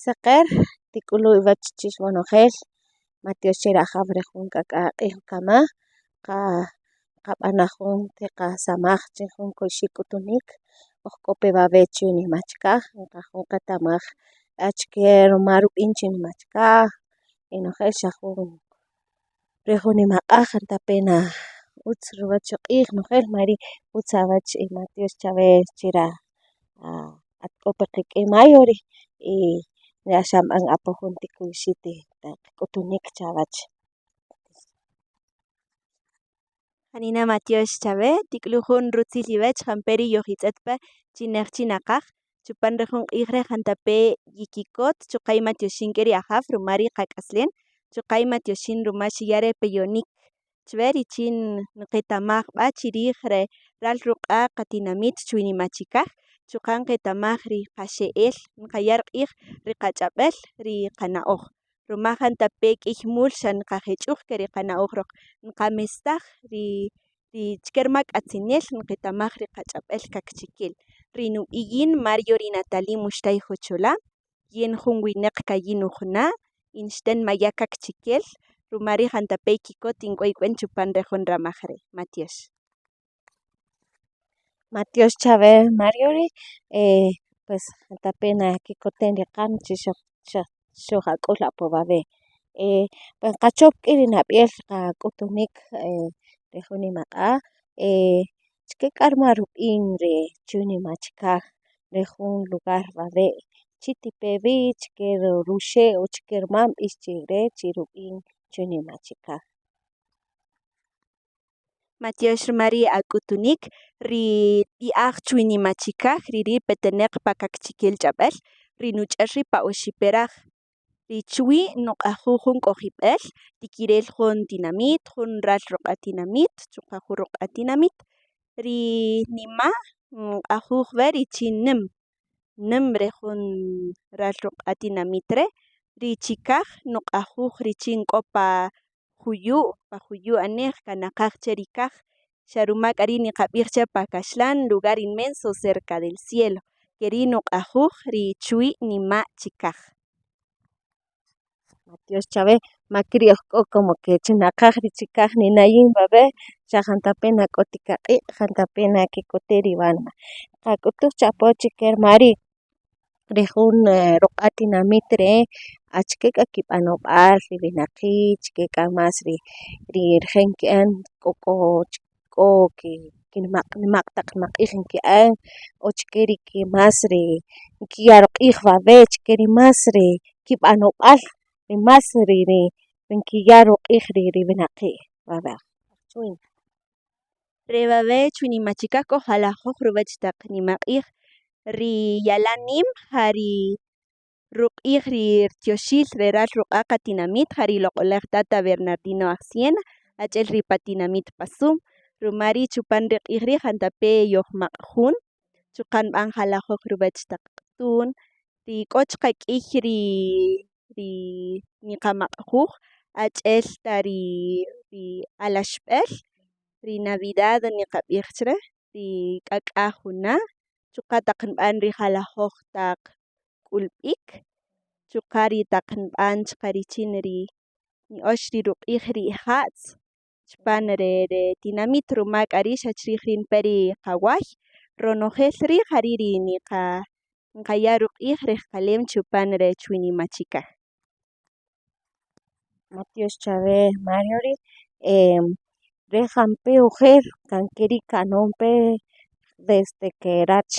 Seqer tik'uluy iwach wonojel Matios chirajab jun k'ak'aj kama qab'anaj jun qasamaj che jun k'o'xiik k'utunik ojk'o b'ab'e chu nima chikaj jun qeta'maj achke rimal rub'in chi nima chikaj inojel xaq jun re jun nimaq'aj jantap'e utz riwach q'iij nojel mari utz awach Matios chab'el chira at k'o pi qik'imay y axan b'an apu jun tikuyxiik taq k'utunik chawach. Janina Matios chab'el tik'uluj jun rutzil iwach janperi yojitz'etpe chinaj chinaqaj chupan re jun q'iij re jantap'e yikikot choqay Matioxin k'eri ajaj rimal ri qak'aslin choqay Matioxin rimal xiya' re peyonik chb'e richin qeta'maj b'aj chiriij re ral ruq'aq qatinamit chuwij nima chikaj choqan qeta'maj ri qaxe'el qaya' rq'iij ri qach'ab'el ri qana'oj rimal jantap'e k'iy muul xa' qajech'uj ke ri qana'oj roq qamestaj ri chike rimak'atzineel qeta'maj ri qach'ab'el kakchikil rinub'iyin Mario ri Natalie muxtay jochola' yin jun winaq kayin ujuna' inxten maya' kakchikel rimal ri jantap'e yikikot ink'oyk'wen chupan re jun ramaj re'. Matios chab'el Mario ri pues jantap'e kikoten ri q'an chi xojak'ul apu b'ab'e pues qachop k'ih rinab'yej qak'utunik re jun nimaq'aj chike k'arma' rub'in re chuwij nima chikaj re jun lugar b'ab'e chi tipeb'ik chike ruxe' o chike riman b'ix chire' chi rub'in chuwij nima chikaj. Matios rimal ri ak'utunik ri ti'aj chuwij nima chikaj riri petnaq pa kakchikel ch'ab'el rinuch'el rii' pa oxiperaj richuwij no'q'ajuj jun k'ojib'el tikirel jun tinamit jun ral roq' atinamit choqaj jun roq' atinamit ri nima' q'ajuj b'e richin nim re jun ral roq' atinamit re' ri chikaj no'q'ajuj richin k'o pa juyu' ane'j kanaqaj che ri kaj xa' rimal k'ari niqab'iij che pa kaxlan lugar inmenso cerca del cielo ke ri no'q'ajuj ri chuwij nima' chikaj. Matios chab'el ma kirya k'o como que chinaqaj ri chikaj ninayin b'ab'e xaq jantap'e k'o tikaq'iq' jantap'e kikoton ri b'anma' qak'utuj cha pue chike rimal ri jun roq' atinamit re' achike k'o kib'anob'al rib'inaqiil chike k'amas rejen ke'en k'o nimaq taq nimaq'iij inke'en o chike ri más kiya' riq'iij b'ab'e chike ri más kib'anob'al ri más kiya' riq'iij rib'anaq'i' b'ab'e. Re b'ab'e chuwij nima chikaj k'o jalajoj riwach taq nimaq'iij ri yalan nim ja'ar riq'iij ri rtyoxiil re ral ruq'aq atinamit ja'ar riloq'olaj tata Bernardino Acciona ach'el ri patinamit pasum rimal rii' chupan ri q'iij rii' jantap'e yojmaq jun choqan b'an jalajoj riwach taq q'utum k'o chqak'iy ri niqamaq'juj ach'el ta ri alaxb'el ri Navidad niqab'iij chire' ri k'ak'ajuna' choqan taq nib'an ri jalajoj taq k'ulb'ik choqan ri taq nib'an chaqa richin ri ni'ox ri ruq'iij ri ijatz chipaam re tinamit rimal k'ari xa chiriij rin pe ri qawaay ronojel riij are ri niqaya' riq'iij reh qaleem chupan re chuwij nima chikaj. Matios chab'el Mario ri' re janp'ee ujer kankeri ka'nonpe desde que rach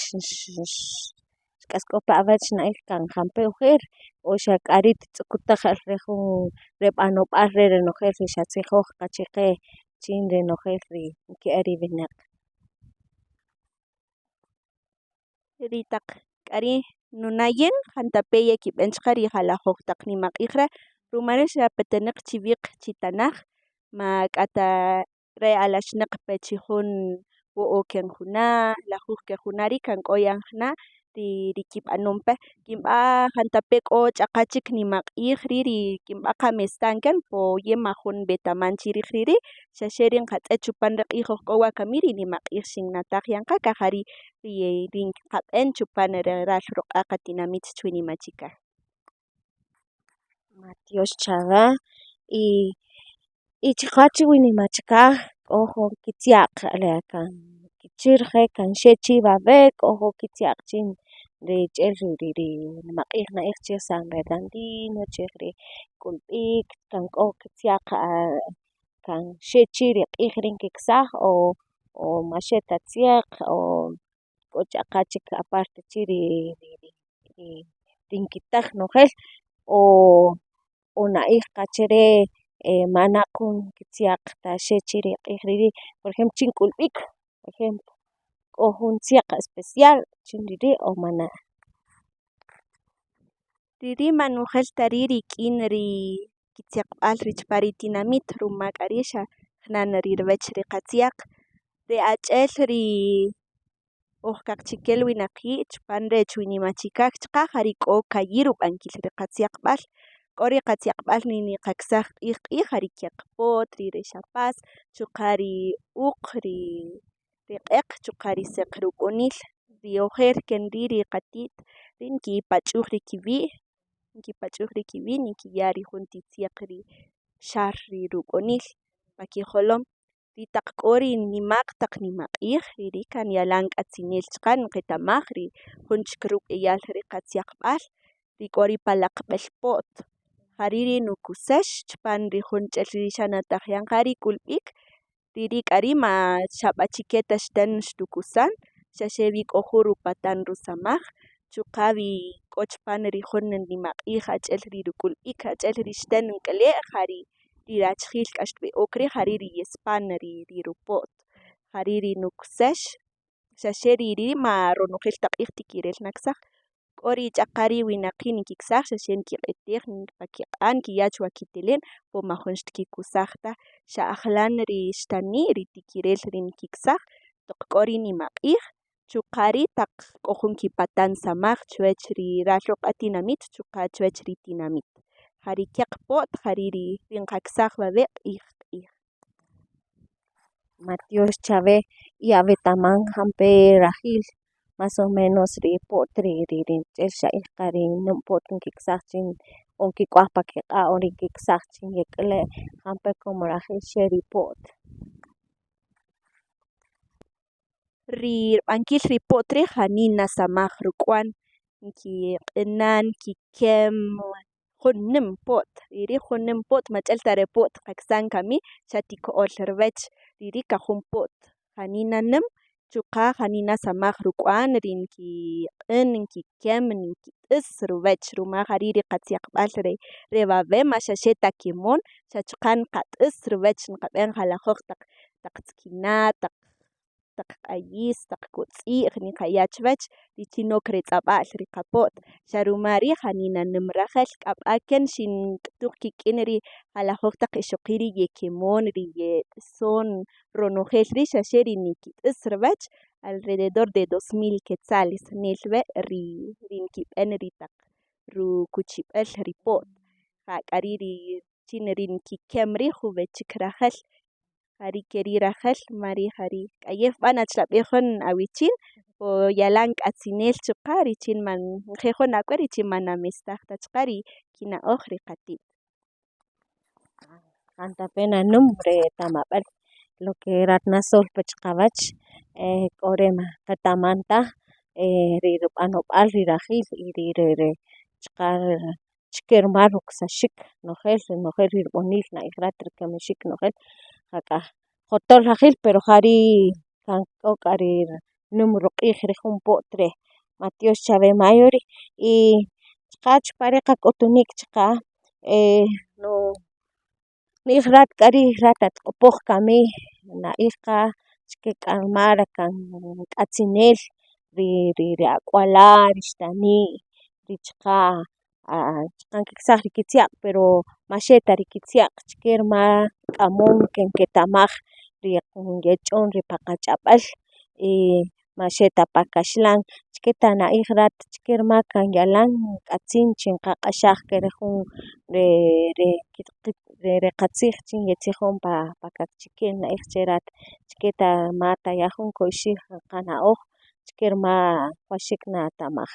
xk'ask'opa ab'ech na'ij kan janp'ee ujer o xa k'ari titz'ukutujej re jun re b'anob'al re renojeel ri xatzijoj qacheqej chin renojeel renke'en rib'inaq. Ri taq k'ari nunayin jantap'e ya kib'en chaqa ri jalajoj taq nimaq'iij re' rimal rii' xa petnaq chi b'iiq chitanej ma k'ata' re alaxnaq pi chi jun wo'ow kenjuna' lajuuj kenjuna' rii' kank'oyan ja' ri kib'anom pe kinb'aj jantap'e k'o ch'aqat chek nimaq'iij rii' kinb'aj qamestan kaan poyema jun b'etaman chi riij riri' xa xe rin qatz'eek chupan ri q'iij ojk'o wa kamij ri nimaq'iij xinnataj yanqa kaj ari rin qab'en chupan ri ral roq'aq atinamit chuwij nima chikaj. Matios chava y chiqachi winimachka ojo kitziaq kan kichirje kan xechi babek ojo kitziaqchin de ch'el ri maq'ij na'ij che San Bernardino che ri k'ulb'ik kan k'o kitziaq kan xechi ri q'ij rin kiksaj o maxet atziaq o k'o ch'aqat chik aparte chi ri rinkitaj nojel o na'ij qachire' mana' q'un kitziaq ta xechi ri q'ij riri' por ejemplo chin k'ulb'ik por ejemplo k'o jun tziaq especial chin riri' o mana'. Riri' manujel tarii' rik'in ri kitziaqb'al richb'a ri tinamit rimal k'aj ri' xajnan rirb'ech ri qatziaq ri ach'el ri oj qaqchikeel wunaqii' chipaam re'ch winimachikaj chaqej jari' k'o kayii' rub'ankil ri qatziaqb'al k'o ri qatziaqb'al niqaksaj q'iij q'iij jari' keqpo't, ri rexapaas xu' ri uuq ri q'eq xu' ri saq ruk'oniil ri ojer ken rii' ri qati't rin kipach'uj ri kiwii' nikya' ri jun titziaq ri xaar ri ruk'oniil pa kijolom ri taq k'o ri nimaq taq nimaq'iij riri' kanyalan k'atzineel chaqan qeta'maj ri jun chik rub'eyal ri qatziaqb'al ri k'o ri palaqb'el po't jari' ri nukusex chipaam ri jun ch'el ri xanatajan qaj ri k'ulb'ik riri' k'aj ri xab'achikej taxten xtukusan xaxe' b'i k'o jun rupatan rusamaj chu' qaj k'o chipaam ri jun nimaq'iij ach'el ri ruk'ulb'ik ach'el ri xten k'ele' jari' ri rachjiil k'ax xb'e'ook riij jari' ri yespaan ri rupo't jari' ri nukusex xaxe' riri' ronojeel taq q'iij tikirel nak'saj k'o ri ch'aqay ri wunaqii' nikiksaj xaxe' nikiq'itij pa kiq'an kiya' chuwa kiteleen pu majun xkikusaj taj xa' ajlan ri xtanii' ri tikirel ri nikiksaj taq k'o ri nimaq'iij chu' qaj ri' taq k'o jun kipatan samaj chuwach ri raal atinamit chu' qaj chuwach ri tinamit jari' keq po't jari' ri nqaksaj b'ab'e' q'iij q'iij. Matios chave y ab'etaman janpe rajiil más o menos ri po't ri ch'el xa'ij qaj ri nim po't nkiksaj chin o nkik'uaj pa kiq'a' o nkiksaj chin k'ele' janpe como rajiil xe' ri po't. Ri rib'ankil ri po't riij janina samaj ruk'uan kiq'inan kikem jun nim po't riri' jun nim po't mach'al ta re po't qak'sa'n kamij xa' tiko'ol rib'ech riri' qajun po't janina nim chu' qaj janina samaj ruk'uan rin kiq'in kikem nikit'is rib'ech rimal jari' ri qatziaqb'al re b'ab'e' max xaxe' ta kemoon xa' chaqan qat'is rib'ech qab'en jalajoj taq tz'kinat taq q'ayis taq kotz'iij niqaya' chuwach ri chinook re tz'ab'al ri qapo't xa' rimal rii' janina nim rajeel k'ab'a' ken xink'tuj kik'in ri jalajoj taq ixoqiil ri yekemoon ri yeb'soon ronojeel rii' xaxe' ri nikit'is rib'ech alrededor de 2000 quetzales nelb'e' ri kib'en ri taq rukuchib'el ri po't jak'ari' ri chin ri kikem riij jub'ek chik rajeel jari' ke ri rajeel mari jari' k'ayej b'an achb'ajon awichiil o yalan k'atzineel chu' qaj ri chin njeel jun ak'o' ri chin mana mestaj ta chaqan ri kina'oj ri qati't. Qantapen anum re tamab'al lo que ratnasool pi chaqawach k'o ri qetaman taj ri rib'anob'al ri rajiil y re chaqan chike rimal ruksaxiik nojeel ri rib'oniil na'ij raat rikamixiik nojeel qak'aj jotol rajiil pero jari' k'o k'aj ri nim ruq'iij ri jun po't re Matios chave mayo rii' y xaqach chipaam ri qak'utuniik chaqan na'ij raat k'aj ri raat at k'opooj qamiij na'ij qaj chike k'almaj kan k'atzineel ri ak'ualaal ri xtanii' ri chaqa' chaqan kiksaj ri kitziaq pero maxe' ta ri kitziaq chike rimal k'amoon ken keta'maj ri yech'on ri paqach'ab'al maxe' ta pa kaxlan chike ta na'ij raat chike rimal kanyalan k'atzin chin qaq'axaj ke re jun re qatziij chin yetzijoon pa kakchikeel na'ij che raat chike ta rimal taya' jun ko'xiij qana'oj chike rimal juxiik nata'maj.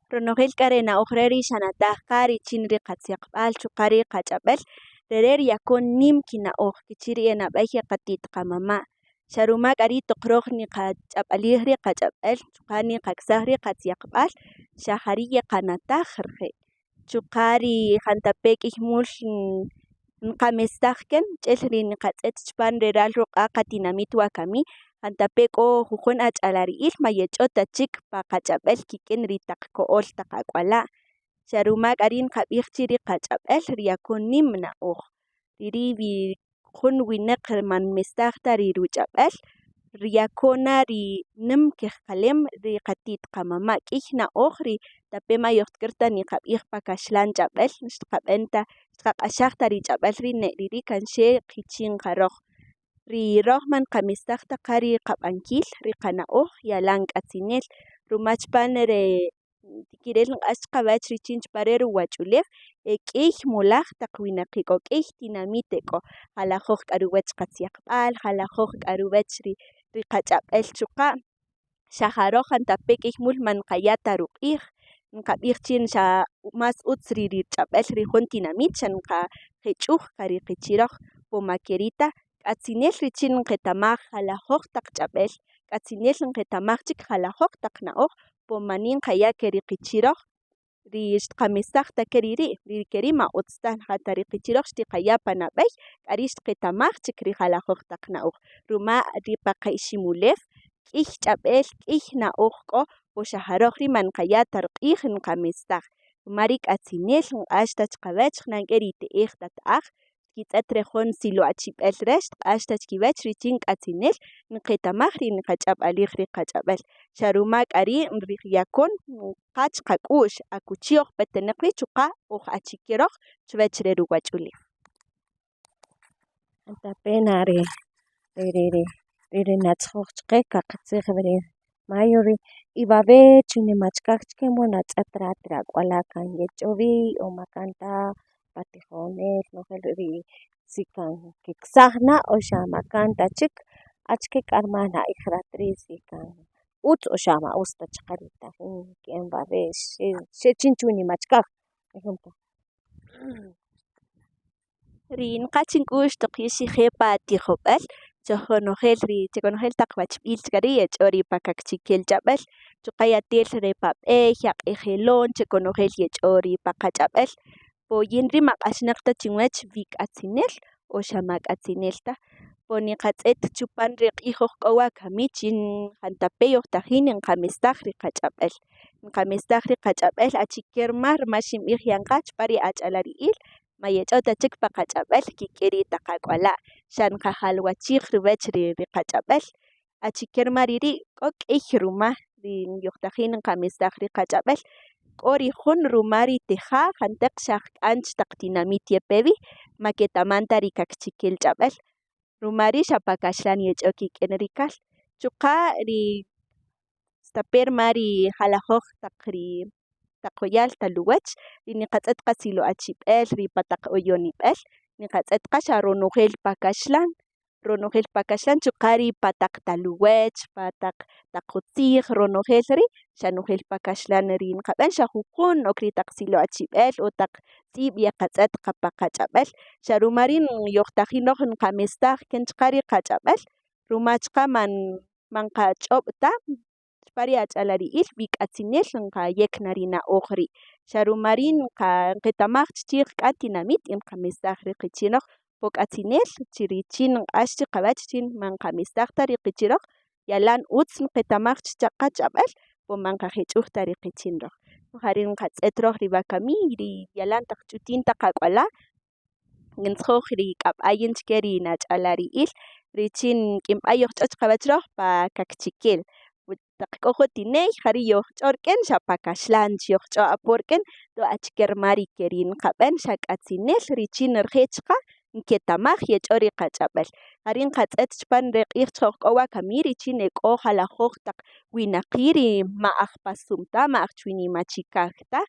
Ronogel karena ojreri shanatahka richinri qatsiaqb'al chuqari qach'ab'el rerer yakun nim kina oj kichiri enab'ej qatit qamama' xaruma k'ari toqroj ni qach'ab'alijri qach'ab'el chuqani qaksajri qatziyaqb'al xajari qanataj rje' chuqari jantape k'ijmul nqamestaj ken ch'el ri niqatz'et chipaam reral ruq'a qatinamit wakami jantape k'o jujon ach'alariil mayech'ot achik pa qach'ab'el kik'in ri taq ko'ol taq ak'wala' xaruma k'ari nqab'ij chi ri qach'ab'el ri yakun nim na'oj riri jun winaq manmestaj taj ri ruch'ab'el ri yakuna ri nim kejkalem ri qatit qamama' k'iy na'oj ri tape mayojtk'er taj niqab'ij pa kaxlan ch'ab'el xqab'en taj xqaq'axaj taj ri ch'ab'el ri ne' riri kanxe' qichin qaroj ri rojman qamestaj taq qa ri qab'ankiil ri qana'oj yalan k'atzinel ruma chipaam re tik'irel nq'ax chaqawach richin chipare ruwach'uleew k'iy mulaj taq winaqiib' o k'iy tinamit k'o jalajoj k'aru wach qatziyaqb'al jalajoj k'aru wach ri qach'ab'el chuqa' xajaroj jantape k'iymuul manqaya' taj ruq'iij nqab'ij chi'n xa más utz ri rich'ab'el ri jun tinamit xanqajech'uj qariqichiroj pumakerita k'atzinel richin nqeta'maj jalajoj taq ch'ab'el k'atzinel nqeta'maj chik jalajoj taq na'oj puma nin qaya' keriqichiroj ri xqamestaj taj ke riri' ke ri ma utz taj qatariqichiroj xtiqaya' pa nab'eey k'ari xqeta'maj chik ri jalajoj taq na'oj ruma' ri pa qaximuleew k'iy ch'ab'el k'iy na'oj k'o o xajaroj ri manqaya' taj rq'iij nqamestaj rima ri k'atzinel nq'ax taj chaqawach nan k'e ri ti'ej taj aj xkitz'et re jun silu' achib'el re xtq'ax taj chikiwach richin k'atzinel nqeta'maj ri qach'ab'alij ri qach'ab'el xaruma k'ari ri yakun qach qak'u'x akuchij oj petnaq rii' chuqa' oj achikiroj chuwach re ruwach'uleew. Jantape ri natz'joj chqe qaqatzij mayo ib'ab'e chunimachkaj chikyan bueno atz'atra't ri ak'wala' kaan yech'ob'ii o makaan taj pa tijonel renejeel ri si kaan kiksaj na' o xa' ma kaan taj chik ach'ke k'armaj na'ij ratriij si kaan utz o xa' ma utz taj chaqaritajiin k'en b'ab'e' xe'chin chunimachkaj ri nqach ink'u'x toqyixijej pa tijob'al chojnojeel taq wachb'iil chkari yech'o ri pa kakchikeel ch'ab'el chuqa yatel re pa b'eey jaq'ejeloon che konojeel yech'o ri pa qach'ab'el po yin ri maq'axnaq taj chinwach b'ik'atzinel o xa' ma k'atzinel taj po niqatz'et chupaam re q'iij oj k'o wakami chin jantape yojtajin nqamestaj ri qach'ab'el nqamestaj ri qach'ab'el achiker maj rimal xinb'ij yanqaj chipaam ri ach'alariil mayech'ot achik pa qach'ab'el kik'in ri taq ak'wala' xanqajalwachij riwach ri qach'ab'el achiker maj riri' k'o k'iy rumaj ri yojtajin nqamestaj ri qach'ab'el k'o ri jun ruma ri tijaaj jantaq xaq k'an taq tinamit yepeb'ij maketa'man taj ri kakchikeel ch'ab'el ruma ri' xa' pa kaxlan yech'o kik'in ri kal chuqa' ri taper rima ri jalajoj taq juyaal taluwach ri niqatz'et qa silu' achib'el ri pa taq oyonib'el niqatz'et qa xa' ronojeel pa kaxlan chuqa' ri pa taq taluwech pa taq tziij ronojeel rii' xa' nojeel pa kaxlan ri nqab'an xa' jujun ok ri taq silu' achib'el o taq tz'iib' yaqatz'et qa pa qach'ab'el xa' ruma rii' yojtajinoj nqamestaj ken chaqan ri qach'ab'el ruma chaqan manqach'ob' taj chipaam ri ach'alariil b'ik'atzinel nqayekna ri na'oj rii' xa' ruma rii' nqeta'maj chiriij k'an tinamit y nqamestaj ri qichiroj po k'atzinel richin nq'ax chiqawach chin manqamestaj taj ri qichiroj yalan utz nqeta'maj cha qach'ab'el po manqajech'uj taj ri qichinroj jari nqatz'etroj ri wakami ri yalan taq ch'uti'n taq ak'wala' ntz'joj ri k'ab'ayin chike ri nach'alariil richin k'inb'al yojch'o chiqawach roj pa kakchikeel taq k'o jujon tineey jari yojch'o rik'in xa' pa kaxlan yojch'o apoon rik'in tonc achiker rima ri ke ri nqab'an xa' k'atzinel richin rjeej chaqan nketa'maj yech'o ri qach'ab'el jari nqatz'et chipaam re q'iij chaqan oj k'o wakami richin k'o jalajoj taq winaqiil ri ma'aj pasum taj ma'aj chwinimachikaj taj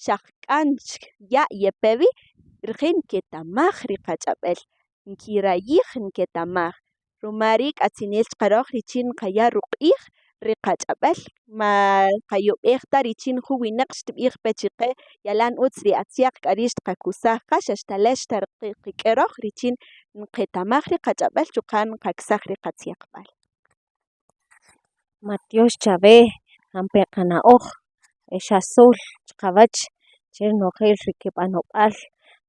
xaq k'an ya' yepeb'ij rajil nketa'maj ri qach'ab'el nkirayij nketa'maj ruma rii' k'atzinel chaqaroj richin qaya' ruq'iij ri qach'ab'al qayub'ejta richin jun winaq xtib'ij pi chiqe yalan utz ri atziaq k'ari xtqakusaj qaj xaxtalej xtarqik'eroj richin qeta'maj ri qach'ab'al chuqan qaksaj ri qatziyaqb'al. Ma tyoox chab'ej janp'ee qana'oj xazul chaqawach che renojeel ri kib'anob'al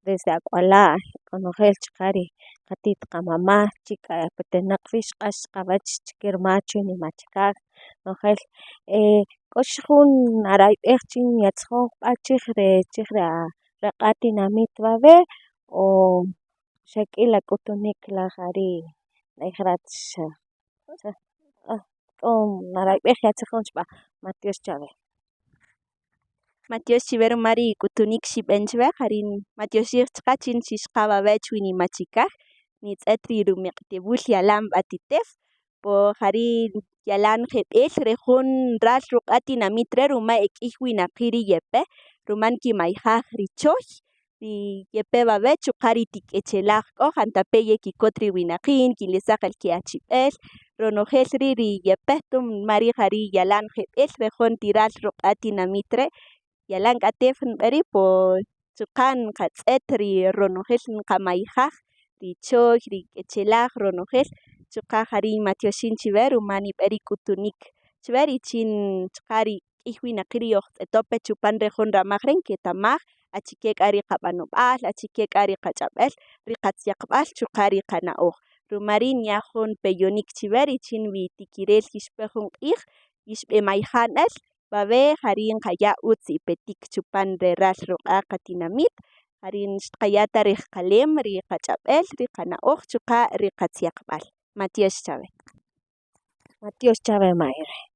desde ak'alaal qanojeel chaqan ri qatit qamama' chik'a petnaq fix q'ax qab'ach chikirmaj chu nimachikaj nejeel k'o jun narayb'ej chin yatzjoj b'al chij re q'at tinamit b'ab'e o xak'il ak'utunik laj ari k'o narayb'ej yatzajun chb'aj ma tyoox chab'ej. Ma tyoox chib'e rimal ri k'utunik xib'en chb'ej qari ma tyoxij chaqan chin xixqaj b'ab'e chuwi nimachikaj nitz'eet ri rumiqtib'ul yalan b'atitef po jari yalan jeb'eel re jun raal ruq'at tinamit re ruma' e k'ey winaqiil ri yepej rimal kimayjaj richooy ri yepej b'ab'e chu qa ri tik'echelaj k'o jantapee kik'ot ri winaqiil kilesaj el ke achib'eel ronojeel ri yepej tom rimal riij ari yalan jeb'eel re jun tiraal ruq'at tinamit re' yalan k'ateej junp'ee rii' po chaqan qatz'eet ri ronojeel qamayjaj richooy, rik'echelaj ronojeel chuqaj ari ma tyoxin chib'e rimal nib'e ri k'utunik chb'e richin chaqan ri k'ey winaqiil ri ojtz'etoj pi chupan re jun ramaj reen keta'maj achikek k'aj ri qab'anob'al, achikek k'aj ri qach'ab'al, ri qatziyaqb'al chu qa ri qana'oj rimal rii' nik'yaj jun peyonik chib'e richin wi tikireel kixpe jun q'iij yixb'emayjan'al b'ab'e jari qaya' utz ipetik chupan re raal ruq'at qatinamit jari xqayata riij qaleem, ri qach'ab'al, ri qana'oj chu qa ri qatziyaqb'al. Ma tyoox chab'ej. Ma tyoox chab'ej Mayre.